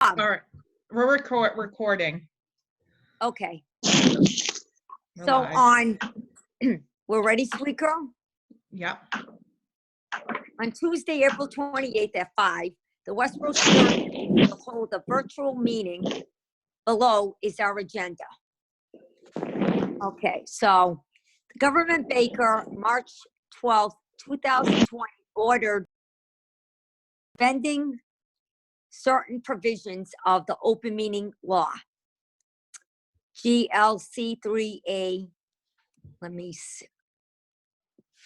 All right, we're recording. Okay. We're So live. we're ready, sweet girl? Yep. On Tuesday, April 28th at 5, the Westborough Committee will hold a virtual meeting. Below is our agenda. Okay, so the Government Baker, March 12th, 2020, ordered bending certain provisions of the open meeting law. GLC 3A, let me see,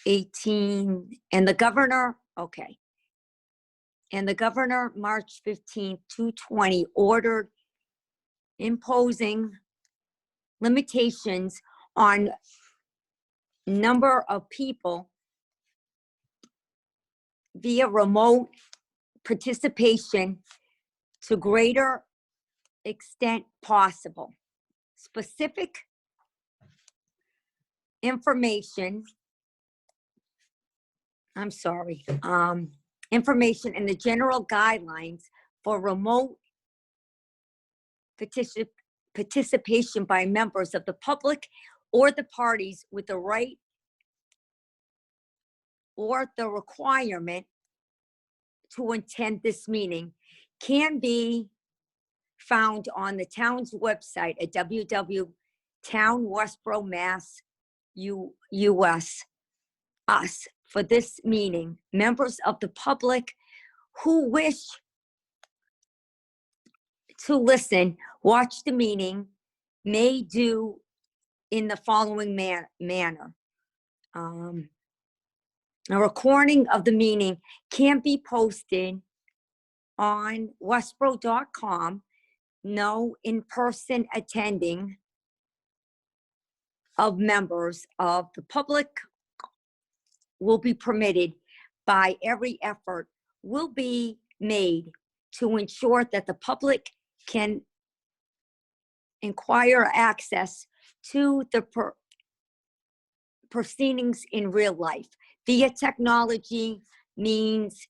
18, and the governor, okay. And the governor, March 15th, 2020, ordered imposing limitations on number of people via remote participation to greater extent possible. Specific information, information in the general guidelines for remote participation by members of the public or the parties with the right or the requirement to attend this meeting can be found on the town's website at www.townwestborough.mass.us. For this meeting, members of the public who wish to listen, watch the meeting, may do in the following manner. A recording of the meeting can be posted on westborough.com. No in-person attending of members of the public will be permitted. By every effort will be made to ensure that the public can acquire access to the proceedings in real life via technology means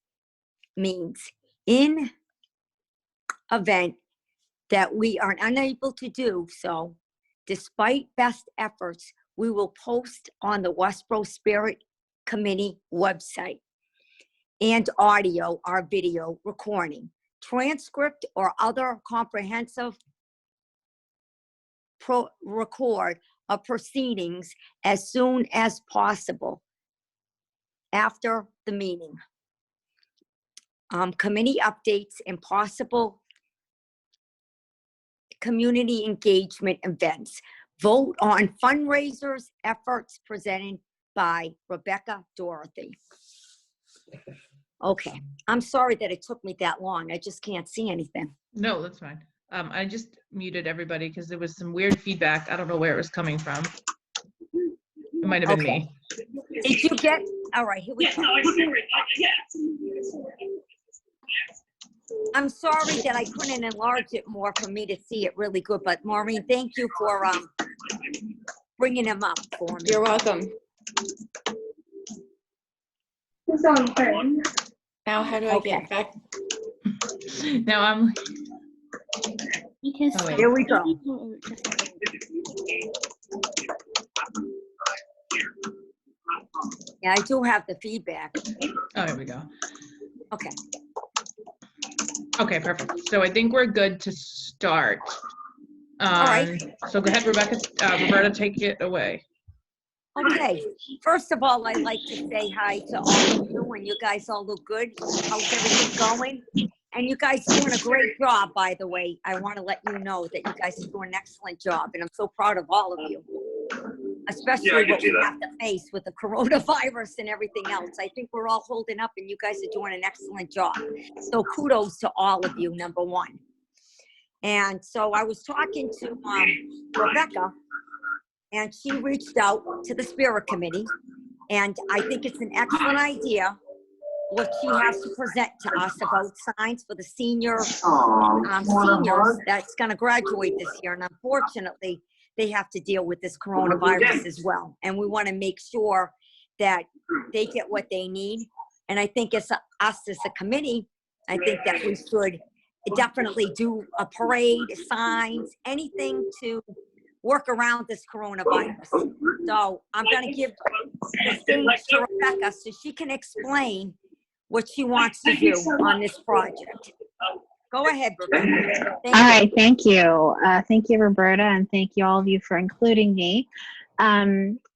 in event that we are unable to do so, despite best efforts, we will post on the Westborough Spirit Committee website and audio or video recording, transcript or other comprehensive record of proceedings as soon as possible after the meeting. Committee updates and possible community engagement events. Vote on fundraisers efforts presented by Rebecca Dorothy. Okay, I'm sorry that it took me that long. I just can't see anything. No, that's fine. I just muted everybody because there was some weird feedback. I don't know where it was coming from. It might have been me. Did you get, all right, here we go. I'm sorry that I couldn't enlarge it more for me to see it really good, but Maureen, thank you for bringing them up for me. You're welcome. Now, how do I get back? Now I'm. Here we go. Yeah, I do have the feedback. Oh, here we go. Okay. Okay, perfect. So I think we're good to start. All right. So go ahead, Rebecca. Roberta, take it away. Okay. First of all, I'd like to say hi to all of you, and you guys all look good. How's everything going? And you guys are doing a great job, by the way. I want to let you know that you guys are doing an excellent job, and I'm so proud of all of you. Especially what we have to face with the coronavirus and everything else. I think we're all holding up, and you guys are doing an excellent job. So kudos to all of you, number one. And so I was talking to Rebecca, and she reached out to the Spirit Committee, and I think it's an excellent idea what she has to present to us about signs for the seniors that's going to graduate this year. And unfortunately, they have to deal with this coronavirus as well. And we want to make sure that they get what they need. And I think as us as a committee, I think that we should definitely do a parade, signs, anything to work around this coronavirus. So I'm going to give the stage to Rebecca so she can explain what she wants to do on this project. Go ahead, Rebecca. All right, thank you. Thank you, Roberta, and thank you all of you for including me.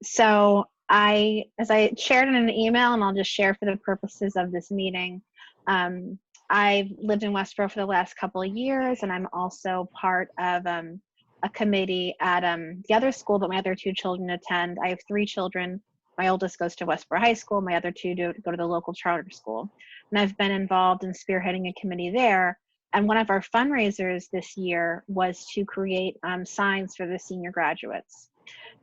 So as I shared in an email, and I'll just share for the purposes of this meeting, I've lived in Westborough for the last couple of years, and I'm also part of a committee at the other school that my other two children attend. I have 3 children. My oldest goes to Westborough High School. My other 2 go to the local charter school. And I've been involved in spearheading a committee there. And one of our fundraisers this year was to create signs for the senior graduates.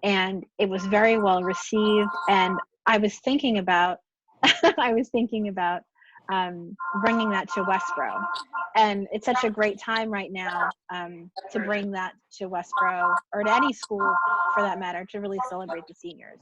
And it was very well received. And I was thinking about, bringing that to Westborough. And it's such a great time right now to bring that to Westborough, or to any school for that matter, to really celebrate the seniors.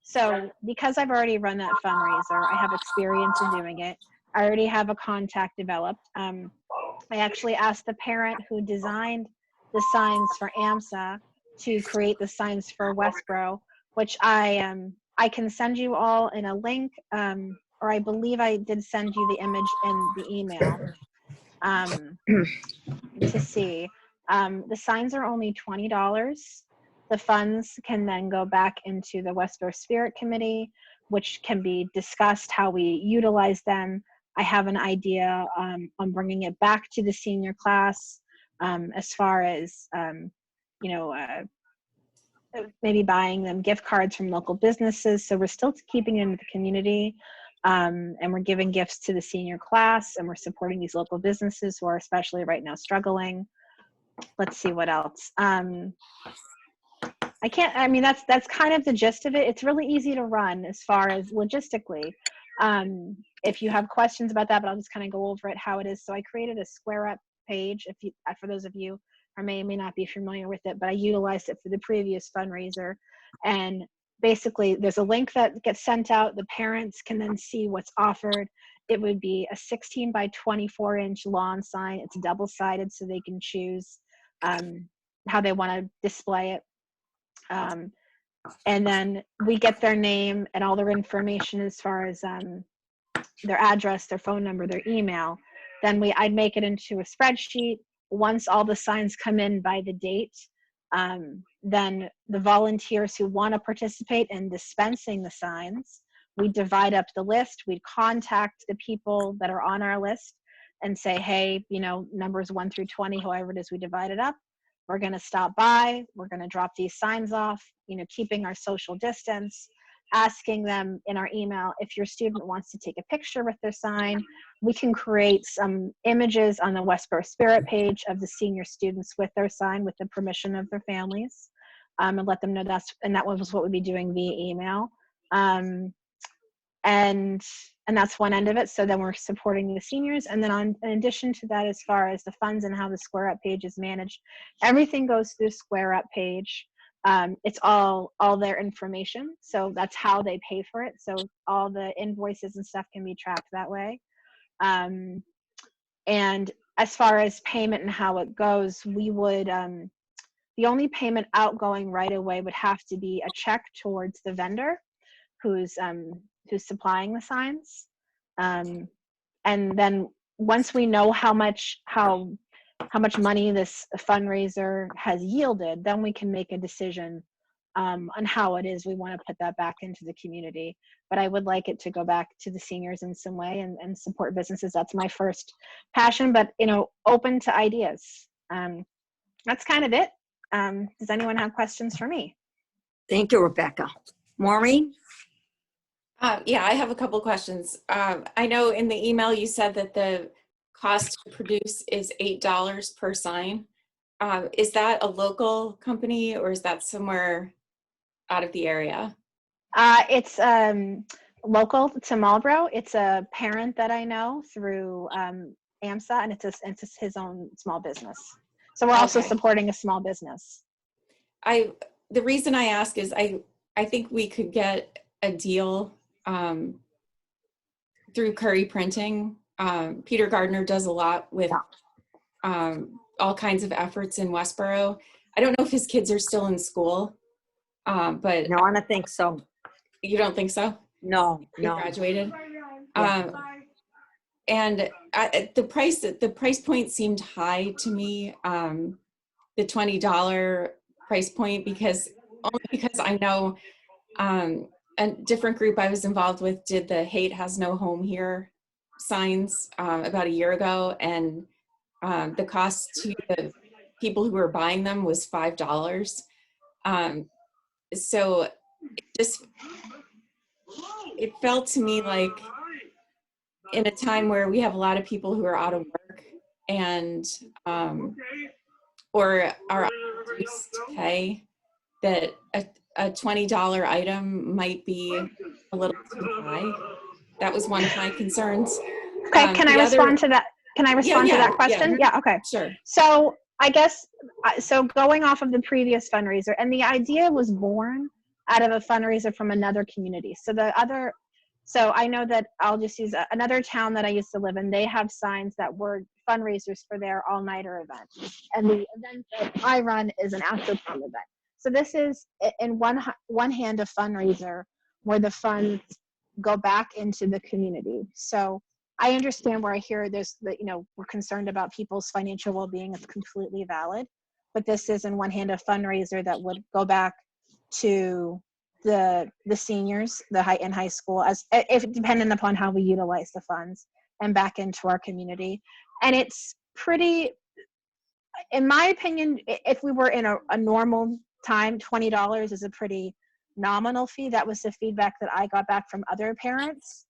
So because I've already run that fundraiser, I have experience in doing it. I already have a contact developed. I actually asked the parent who designed the signs for AMSA to create the signs for Westborough, which I can send you all in a link, or I believe I did send you the image in the email to see. The signs are only $20. The funds can then go back into the Westborough Spirit Committee, which can be discussed how we utilize them. I have an idea on bringing it back to the senior class, as far as, maybe buying them gift cards from local businesses. So we're still keeping it in the community, and we're giving gifts to the senior class, and we're supporting these local businesses who are especially right now struggling. Let's see what else. That's kind of the gist of it. It's really easy to run as far as logistically. If you have questions about that, but I'll just kind of go over it, how it is. So I created a Square Up page, for those of you who may or may not be familiar with it, but I utilized it for the previous fundraiser. And basically there's a link that gets sent out. The parents can then see what's offered. It would be a 16 by 24 inch lawn sign. It's double-sided, so they can choose how they want to display it. And then we get their name and all their information as far as their address, their phone number, their email. Then I'd make it into a spreadsheet. Once all the signs come in by the date, then the volunteers who want to participate in dispensing the signs, we divide up the list. We contact the people that are on our list and say, hey, numbers 1 through 20, however it is we divide it up. We're going to stop by. We're going to drop these signs off, keeping our social distance, asking them in our email, if your student wants to take a picture with their sign, we can create some images on the Westborough Spirit page of the senior students with their sign, with the permission of their families, and let them know that was what we'd be doing via email. And that's one end of it. So then we're supporting the seniors. And then in addition to that, as far as the funds and how the Square Up page is managed, everything goes through the Square Up page. It's all their information. So that's how they pay for it. So all the invoices and stuff can be tracked that way. And as far as payment and how it goes, we would, the only payment outgoing right away would have to be a check towards the vendor who's supplying the signs. And then once we know how much money this fundraiser has yielded, then we can make a decision on how it is we want to put that back into the community. But I would like it to go back to the seniors in some way and support businesses. That's my first passion, but open to ideas. That's kind of it. Does anyone have questions for me? Thank you, Rebecca. Maureen? Yeah, I have a couple questions. I know in the email you said that the cost to produce is $8 per sign. Is that a local company or is that somewhere out of the area? It's local to Marlborough. It's a parent that I know through AMSA, and it's his own small business. So we're also supporting a small business. The reason I ask is I think we could get a deal through Curry Printing. Peter Gardner does a lot with all kinds of efforts in Westborough. I don't know if his kids are still in school, but No, I don't think so. you don't think so? No, He no. graduated. Yeah. And the price point seemed high to me, the $20 price point, only because I know a different group I was involved with did the "Hate Has No Home Here" signs about a year ago, and the cost to the people who were buying them was $5. So it felt to me like, in a time where we have a lot of people who are out of work and or are on reduced pay, that a $20 item might be a little too high. That was one of my concerns. Okay, can I respond to that? Can I respond to that Yeah, question? Yeah, okay. sure. So I guess, so going off of the previous fundraiser, and the idea was born out of a fundraiser from another community. So I know that I'll just use another town that I used to live in. They have signs that were fundraisers for their all-nighter event. And the event that I run is an after-prom event. So this is, in one hand, a fundraiser where the funds go back into the community. So I understand where I hear there's we're concerned about people's financial well-being. It's completely valid, but this is, in one hand, a fundraiser that would go back to the seniors, in high school, as if dependent upon how we utilize the funds, and back into our community. And it's pretty, in my opinion, if we were in a normal time, $20 is a pretty nominal fee. That was the feedback that I got back from other parents.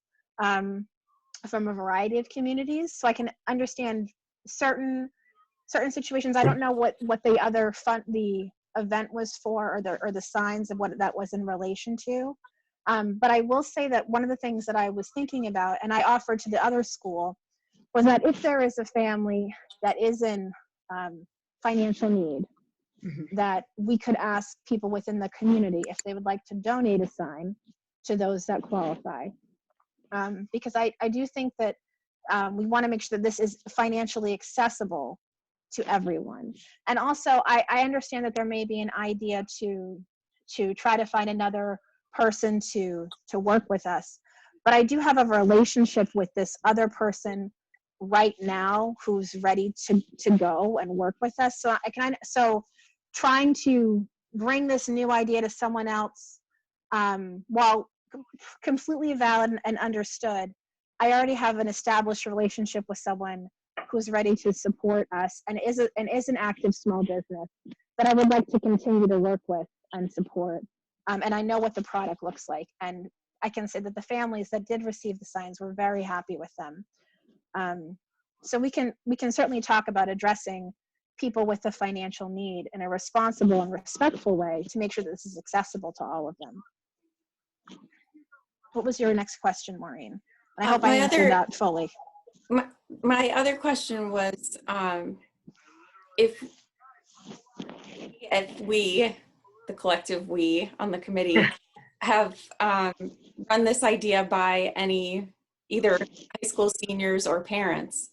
From a variety of communities, so I can understand certain situations. I don't know what the event was for, or the signs of what that was in relation to. But I will say that one of the things that I was thinking about, and I offered to the other school, was that if there is a family that is in financial need, that we could ask people within the community if they would like to donate a sign to those that qualify. Because I do think that we want to make sure that this is financially accessible to everyone. And also, I understand that there may be an idea to try to find another person to work with us. But I do have a relationship with this other person right now who's ready to go and work with us. So trying to bring this new idea to someone else, while completely valid and understood, I already have an established relationship with someone who's ready to support us and is an active small business that I would like to continue to work with and support. And I know what the product looks like, and I can say that the families that did receive the signs were very happy with them. So we can certainly talk about addressing people with a financial need in a responsible and respectful way to make sure that this is accessible to all of them. What was your next question, Maureen? I hope I answered that fully. My other question was, if we, the collective we on the committee, have run this idea by either high school seniors or parents,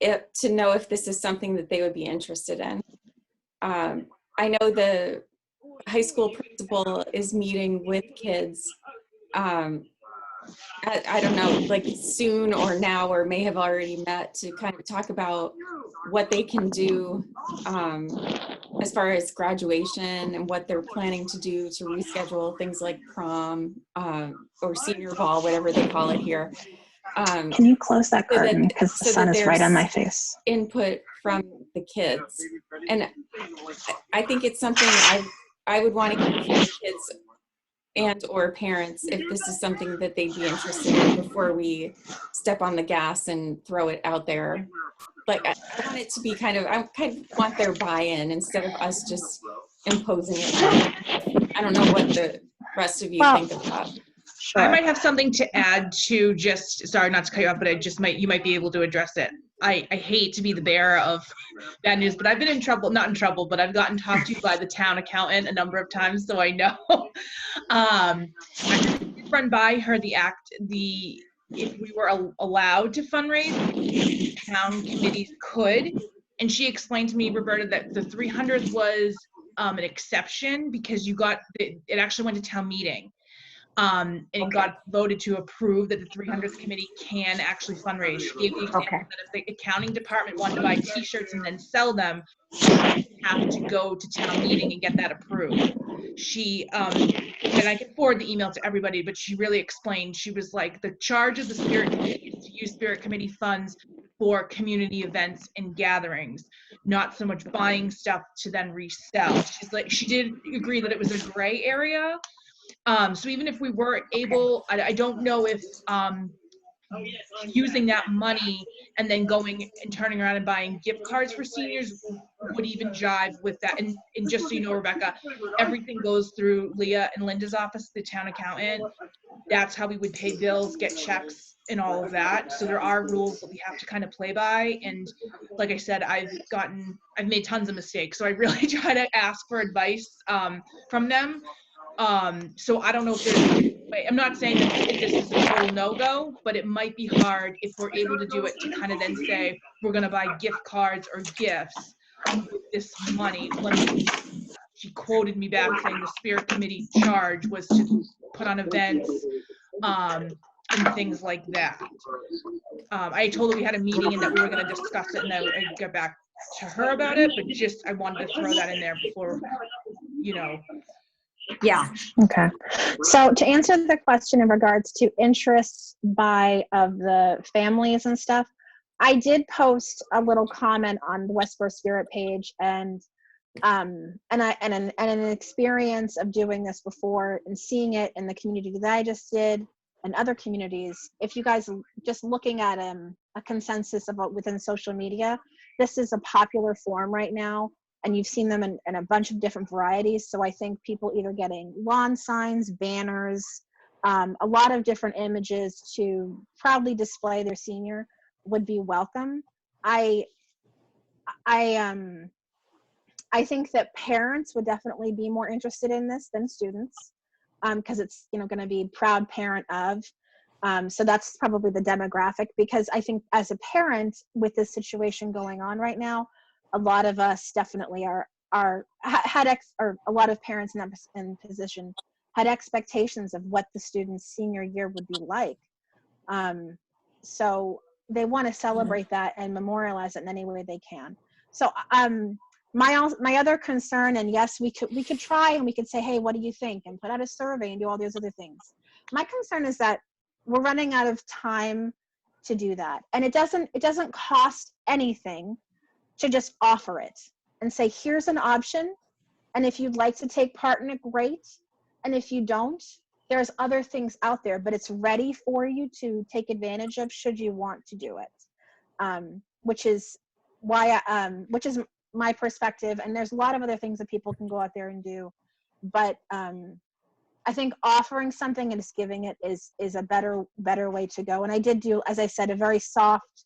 to know if this is something that they would be interested in. I know the high school principal is meeting with kids, I don't know, like soon or now, or may have already met, to kind of talk about what they can do as far as graduation and what they're planning to do to reschedule things like prom or senior ball, whatever they call it here. Can you close that curtain, because the sun is right on my face? Input from the kids. And I think it's something I would want to hear from the kids and or parents if this is something that they'd be interested in before we step on the gas and throw it out there. Like, I want it to be I kind of want their buy-in instead of us just imposing it. I don't know what the rest of you think of that. Sure. I might have something to add to sorry not to cut you off, but you might be able to address it. I hate to be the bearer of bad news, but I've been not in trouble, but I've gotten talked to by the town accountant a number of times, so I know. I did run by her if we were allowed to fundraise, town committees could. And she explained to me, Roberta, that the 300th was an exception because it actually went to town meeting. And got voted to approve that the 300th committee can actually fundraise. She gave the example that if the accounting department wanted to buy t-shirts and then sell them, they have to go to town meeting and get that approved. She, and I can forward the email to everybody, but she really explained, she was like, the charge of the Spirit Committee is to use Spirit Committee funds for community events and gatherings, not so much buying stuff to then resell. She's like, she did agree that it was a gray area. So even if we were able, I don't know if using that money and then going and turning around and buying gift cards for seniors would even jive with that. And just so you know, Rebecca, everything goes through Leah and Linda's office, the town accountant. That's how we would pay bills, get checks, and all of that. So there are rules that we have to kind of play by. And like I said, I've made tons of mistakes. So I really try to ask for advice from them. So I don't know if there's a way. I'm not saying that this is a total no-go, but it might be hard if we're able to do it to kind of then say, we're going to buy gift cards or gifts with this money. She quoted me back saying the Spirit Committee charge was to put on events and things like that. I told her we had a meeting and that we were going to discuss it, and I would get back to her about it, but just I wanted to throw that in there before, you know. Yeah. Okay. So to answer the question in regards to interests of the families and stuff, I did post a little comment on the Westborough Spirit page, and an experience of doing this before and seeing it in the community that I just did and other communities. If you guys just looking at a consensus about within social media, this is a popular form right now. And you've seen them in a bunch of different varieties. So I think people either getting lawn signs, banners, a lot of different images to proudly display their senior would be welcome. I think that parents would definitely be more interested in this than students, because it's going to be proud parent of. So that's probably the demographic, because I think as a parent with this situation going on right now, a lot of us definitely or a lot of parents in that position had expectations of what the student's senior year would be like. So they want to celebrate that and memorialize it in any way they can. So my other concern, and yes, we could try and we could say, hey, what do you think? And put out a survey and do all those other things. My concern is that we're running out of time to do that. And it doesn't cost anything to just offer it and say, here's an option. And if you'd like to take part in it, great. And if you don't, there's other things out there, but it's ready for you to take advantage of should you want to do it. Which is my perspective. And there's a lot of other things that people can go out there and do. But I think offering something and just giving it is a better way to go. And I did do, as I said, a very soft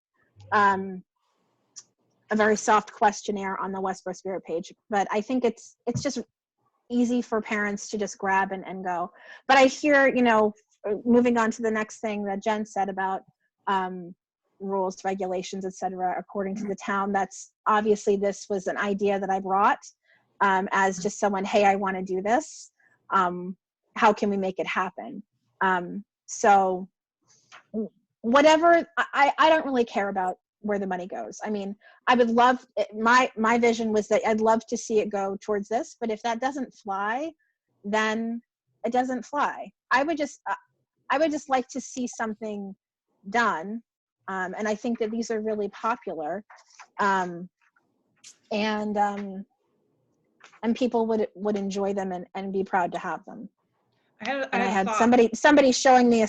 questionnaire on the Westborough Spirit page, but I think it's just easy for parents to just grab and go. But I hear, moving on to the next thing that Jen said about rules, regulations, etc. according to the town, that's obviously, this was an idea that I brought as just someone, hey, I want to do this. How can we make it happen? So whatever, I don't really care about where the money goes. I mean, I would love, my vision was that I'd love to see it go towards this, but if that doesn't fly, then it doesn't fly. I would just like to see something done. And I think that these are really popular. And people would enjoy them and be proud to have them. I had somebody showing me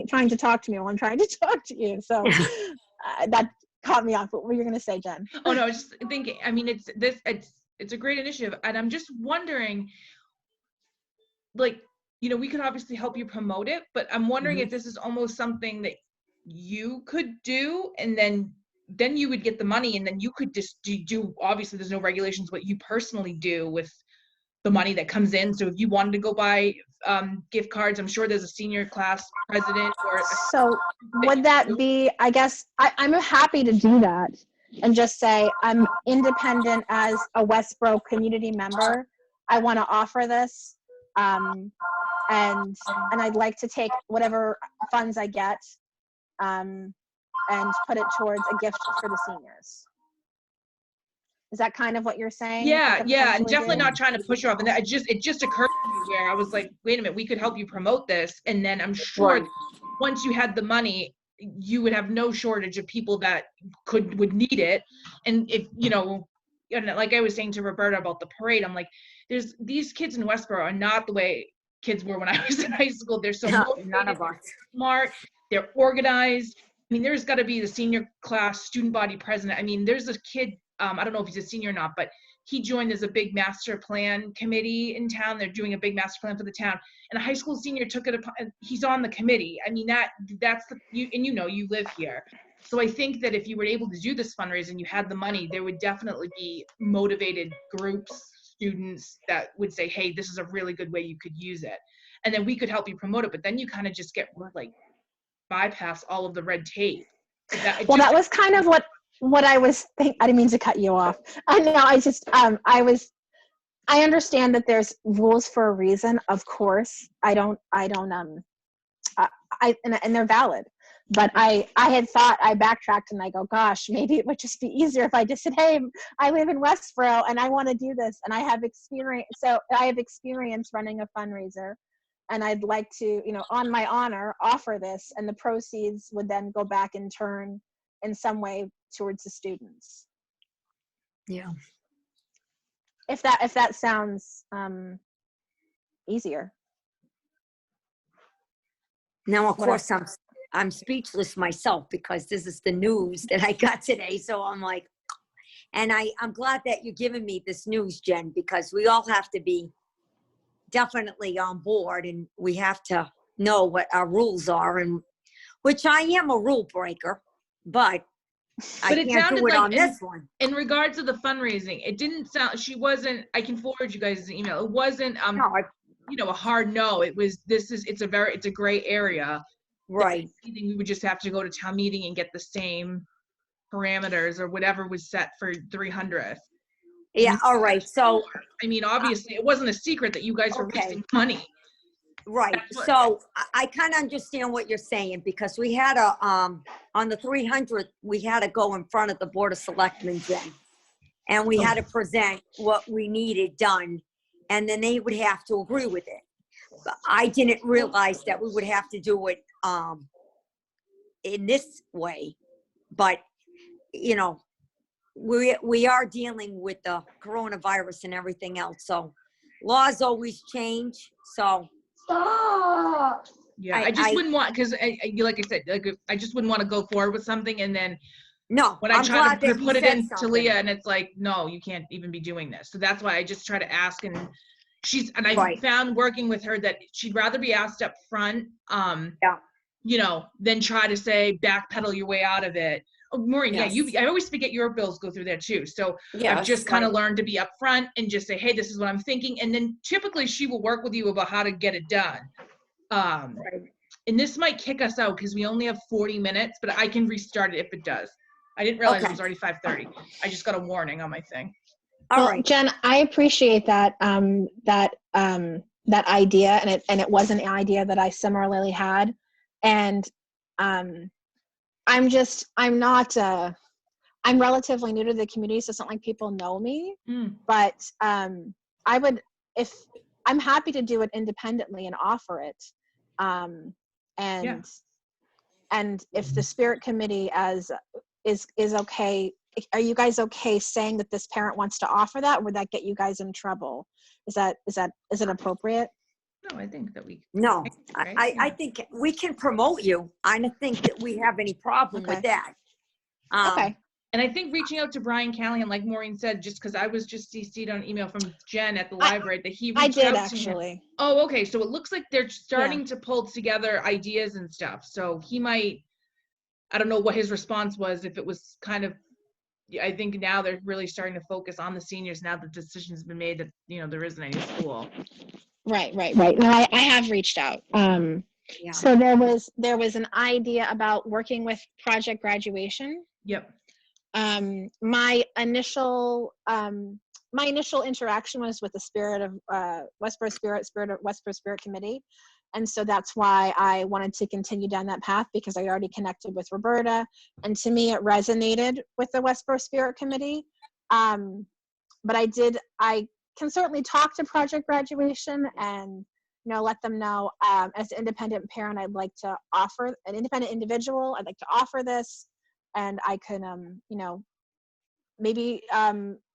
trying to talk to me while I'm trying to talk to you. So that caught me off. What were you going to say, Jen? Oh no, I was just thinking, I mean, it's a great initiative, and I'm just wondering, like, we could obviously help you promote it, but I'm wondering if this is almost something that you could do, and then you would get the money, and then you could just do, obviously there's no regulations what you personally do with the money that comes in. So if you wanted to go buy gift cards, I'm sure there's a senior class president or. So would that be, I guess, I'm happy to do that. and just say, I'm independent as a Westborough community member. I want to offer this. And I'd like to take whatever funds I get and put it towards a gift for the seniors. Is that kind of what you're saying? Yeah, yeah, and Potentially definitely do? not trying to push her off. And it just occurred to me where I was like, wait a minute, we could help you promote this, and then I'm sure Right. once you had the money, you would have no shortage of people that would need it. And if and like I was saying to Roberta about the parade, I'm like, there's these kids in Westborough are not the way kids were when I was in high school. They're so None of us. smart, they're organized. I mean, there's got to be the senior class student body president. I mean, there's a kid, I don't know if he's a senior or not, but he joined as a big master plan committee in town. They're doing a big master plan for the town. And a high school senior took it upon, he's on the committee. I mean, that's you live here. So I think that if you were able to do this fundraising, you had the money, there would definitely be motivated groups, students that would say, hey, this is a really good way you could use it. And then we could help you promote it. But then you kind of just get like bypass all of the red tape. That was kind of what I was thinking. I didn't mean to cut you off. I understand that there's rules for a reason, of course. And they're valid. But I had thought, I backtracked and I go, gosh, maybe it would just be easier if I just said, hey, I live in Westborough and I want to do this and I have experience. So I have experience running a fundraiser and I'd like to, on my honor, offer this, and the proceeds would then go back in turn in some way towards the students. Yeah. If that sounds easier. Now, of course, I'm speechless myself because this is the news that I got today. So I'm like, and I'm glad that you're giving me this news, Jen, because we all have to be definitely on board and we have to know what our rules are, and which I am a rule breaker, but I can't do it on this one. In regards to the fundraising, it didn't sound, I can forward you guys an email. It wasn't, a hard no. It was, it's a gray area. Right. We would just have to go to town meeting and get the same parameters or whatever was set for 300th. Yeah. All right. So, I mean, obviously it wasn't a secret that you guys were wasting money. Right. So I kind of understand what you're saying, because we had on the 300th, we had to go in front of the Board of Selectmen, Jen, and we had to present what we needed done, and then they would have to agree with it. But I didn't realize that we would have to do it in this way, but we are dealing with the coronavirus and everything else, so laws always change. So yeah, I just wouldn't want, because like I said, I just wouldn't want to go forward with something and then when I try to put it in to Leah and it's like, no, you can't even be doing this. So that's why I just try to ask, and I found working with her that she'd rather be asked up front, than try to say backpedal your way out of it. Oh, Maureen, yes. I always forget your bills go through there too. So I've just kind of learned to be upfront and just say, hey, this is what I'm thinking. And then typically she will work with you about how to get it done. And this might kick us out because we only have 40 minutes, but I can restart it if it does. I didn't realize it was already 5:30. I just got a warning on my thing. All right, Jen, I appreciate that that idea, and it was an idea that I similarly had, and I'm relatively new to the community, so it's not like people know me, but I'm happy to do it independently and offer it, and if the Spirit Committee is okay, are you guys okay saying that this parent wants to offer that? Or would that get you guys in trouble? Is it appropriate? No, I think that we. No, I think we can promote you. I don't think that we have any problem with that. Okay. And I think reaching out to Brian Callahan, like Maureen said, just because I was just CC'd on an email from Jen at the library that he reached out to him. Oh, okay. So it looks like they're starting to pull together ideas and stuff. So he might, I don't know what his response was, if it was kind of, I think now they're really starting to focus on the seniors now that the decision's been made that, there isn't any school. Right. No, I have reached out. So there was an idea about working with Project Graduation. Yep. My initial interaction was with the Spirit of Westborough Spirit of Westborough Spirit Committee. And so that's why I wanted to continue down that path, because I already connected with Roberta. And to me, it resonated with the Westborough Spirit Committee. But I can certainly talk to Project Graduation and, let them know, as an independent parent, I'd like to offer, an independent individual, I'd like to offer this. And I can, maybe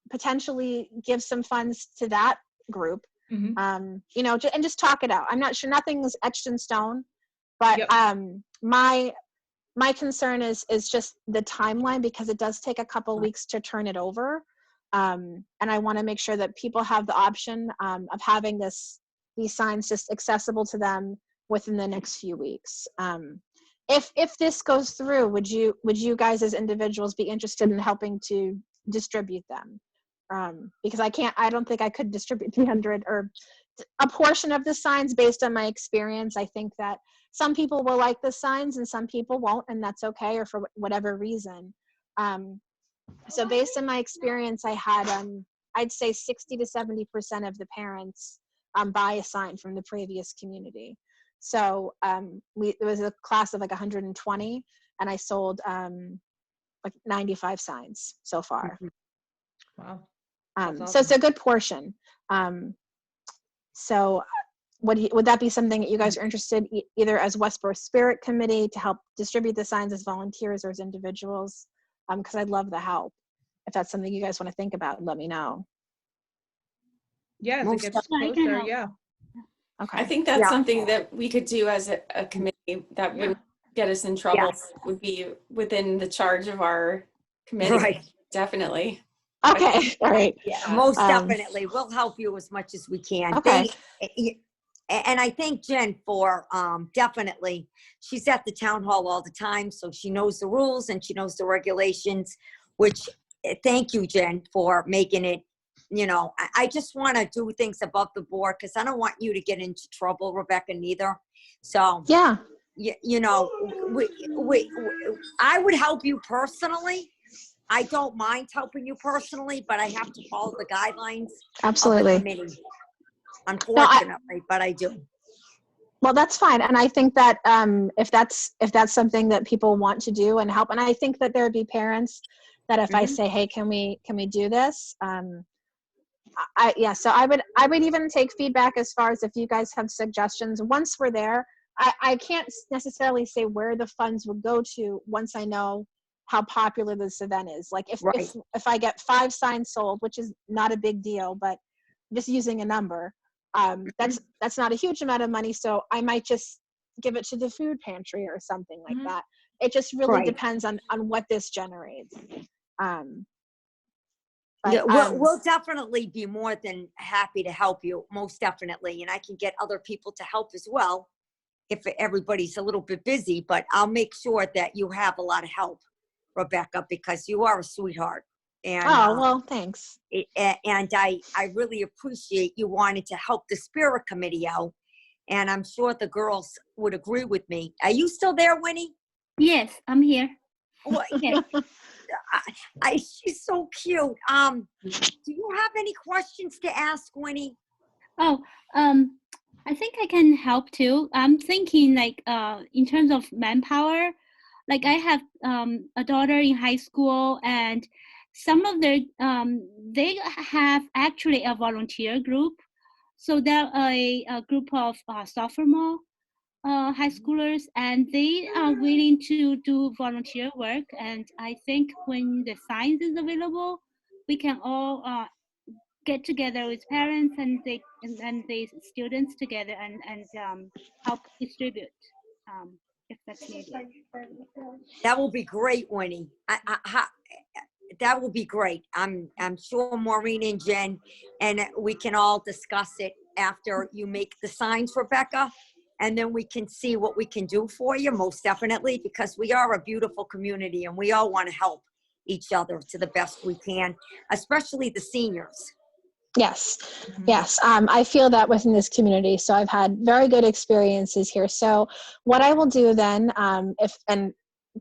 potentially give some funds to that group. Mhm. And just talk it out. I'm not sure, nothing's etched in stone, but Yep. my concern is just the timeline, because it does take a couple weeks to turn it over. And I want to make sure that people have the option of having these signs just accessible to them within the next few weeks. If this goes through, would you guys as individuals be interested in helping to distribute them? Because I don't think I could distribute 300 or a portion of the signs based on my experience. I think that some people will like the signs and some people won't, and that's okay, or for whatever reason. So based on my experience, I had, I'd say 60 to 70% of the parents buy a sign from the previous community. So it was a class of like 120, and I sold like 95 signs so far. Wow. So it's a good portion. So would that be something that you guys are interested either as Westborough Spirit Committee to help distribute the signs as volunteers or as individuals? Because I'd love the help. If that's something you guys want to think about, let me know. Yeah, as it Most gets definitely. closer, yeah. Okay. I think that's Yeah. something that we could do as a committee that Yeah. wouldn't get us in trouble, Yes. would be within the charge of our committee. Right. Definitely. Okay. All right. Yeah, most Um, definitely. We'll help you as much as we can. Okay. And I thank Jen for definitely, she's at the town hall all the time, so she knows the rules and she knows the regulations, which thank you, Jen, for making it, I just want to do things above the board, because I don't want you to get into trouble, Rebecca, neither. So, Yeah. I would help you personally. I don't mind helping you personally, but I have to follow the guidelines of the Absolutely. committee. Unfortunately, but I do. Well, that's fine. And I think that if that's something that people want to do and help, and I think that there would be parents that if I say, hey, can we do this? So I would even take feedback as far as if you guys have suggestions. Once we're there, I can't necessarily say where the funds would go to once I know how popular this event is. Like if I get 5 signs sold, which is not a big deal, but just using a number, that's not a huge amount of money. So I might just give it to the food pantry or something like that. It just really depends on what this generates. We'll definitely be more than happy to help you, most definitely. And I can get other people to help as well if everybody's a little bit busy, but I'll make sure that you have a lot of help, Rebecca, because you are a sweetheart. And, well, thanks. And I really appreciate you wanting to help the Spirit Committee out. And I'm sure the girls would agree with me. Are you still there, Winnie? Yes, I'm here. Well, Yes. She's so cute. Do you have any questions to ask, Winnie? Oh, I think I can help too. I'm thinking like in terms of manpower, like I have a daughter in high school, and some of their they have actually a volunteer group. So they're a group of sophomore high schoolers, and they are willing to do volunteer work. And I think when the science is available, we can all get together with parents and the students together and help distribute if that's needed. That will be great, Winnie. That will be great. I'm sure Maureen and Jen, and we can all discuss it after you make the signs, Rebecca, and then we can see what we can do for you, most definitely, because we are a beautiful community and we all want to help each other to the best we can, especially the seniors. Yes. Yes. I feel that within this community. So I've had very good experiences here. So what I will do then,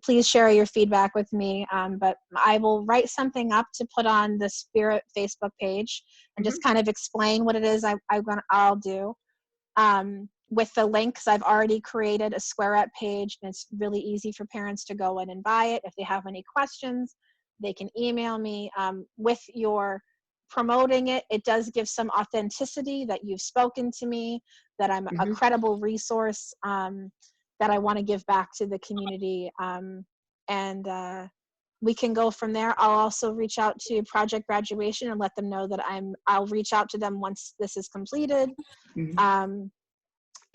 please share your feedback with me. But I will write something up to put on the Spirit Facebook page and just kind of explain what it is I'll do. With the links, I've already created a Square Up page, and it's really easy for parents to go in and buy it. If they have any questions, they can email me. With your promoting it, it does give some authenticity that you've spoken to me, that I'm a credible resource, that I want to give back to the community. And we can go from there. I'll also reach out to Project Graduation and let them know that I'll reach out to them once this is completed.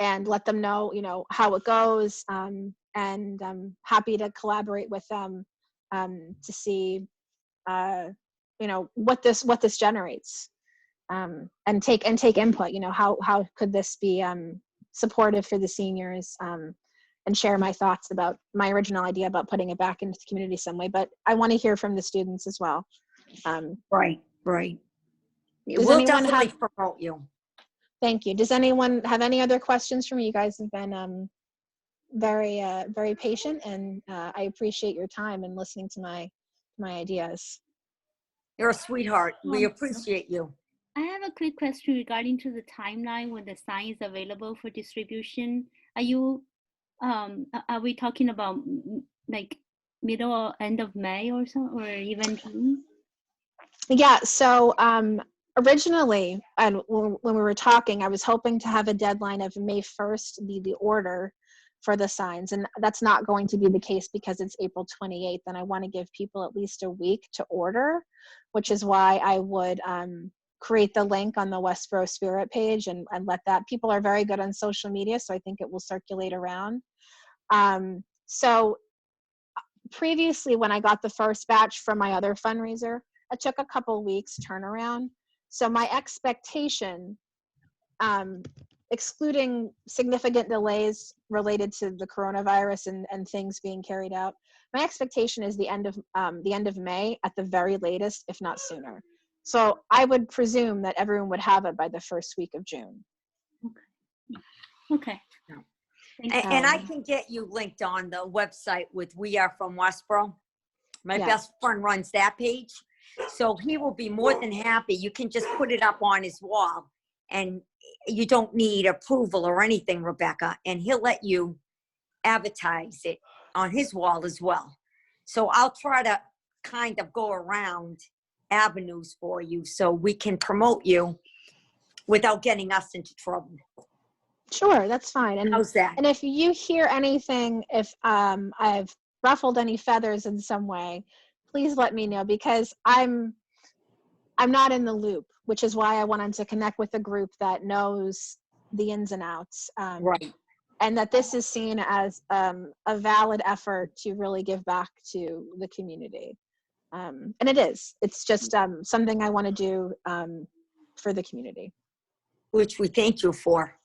And let them know, how it goes. And I'm happy to collaborate with them to see, what this generates, and take input. How could this be supportive for the seniors, and share my thoughts about my original idea about putting it back into the community some way. But I want to hear from the students as well. Right. Does We'll anyone definitely promote you. Thank you. Does anyone have any other questions for me? You guys have been very, very patient, and I appreciate your time and listening to my ideas. You're a sweetheart. We appreciate you. I have a quick question regarding to the timeline when the sign is available for distribution. Are we talking about like middle or end of May or so, or even June? Yeah, so originally, and when we were talking, I was hoping to have a deadline of May 1st be the order for the signs, and that's not going to be the case because it's April 28th, and I want to give people at least a week to order, which is why I would create the link on the Westborough Spirit page and let that. People are very good on social media, so I think it will circulate around. So previously, when I got the first batch from my other fundraiser, it took a couple weeks turnaround. So my expectation, excluding significant delays related to the coronavirus and things being carried out, my expectation is the end of May at the very latest, if not sooner. So I would presume that everyone would have it by the first week of June. Okay. And I can get you linked on the website with We Are From Westborough. My best friend runs that page. So he will be more than happy. You can just put it up on his wall, and you don't need approval or anything, Rebecca. And he'll let you advertise it on his wall as well. So I'll try to kind of go around avenues for you so we can promote you without getting us into trouble. Sure, that's fine. And how's that? And if you hear anything, if I've ruffled any feathers in some way, please let me know, because I'm not in the loop, which is why I wanted to connect with a group that knows the ins and outs. Right. And that this is seen as a valid effort to really give back to the community. And it is. It's just something I want to do for the community. Which we thank you for.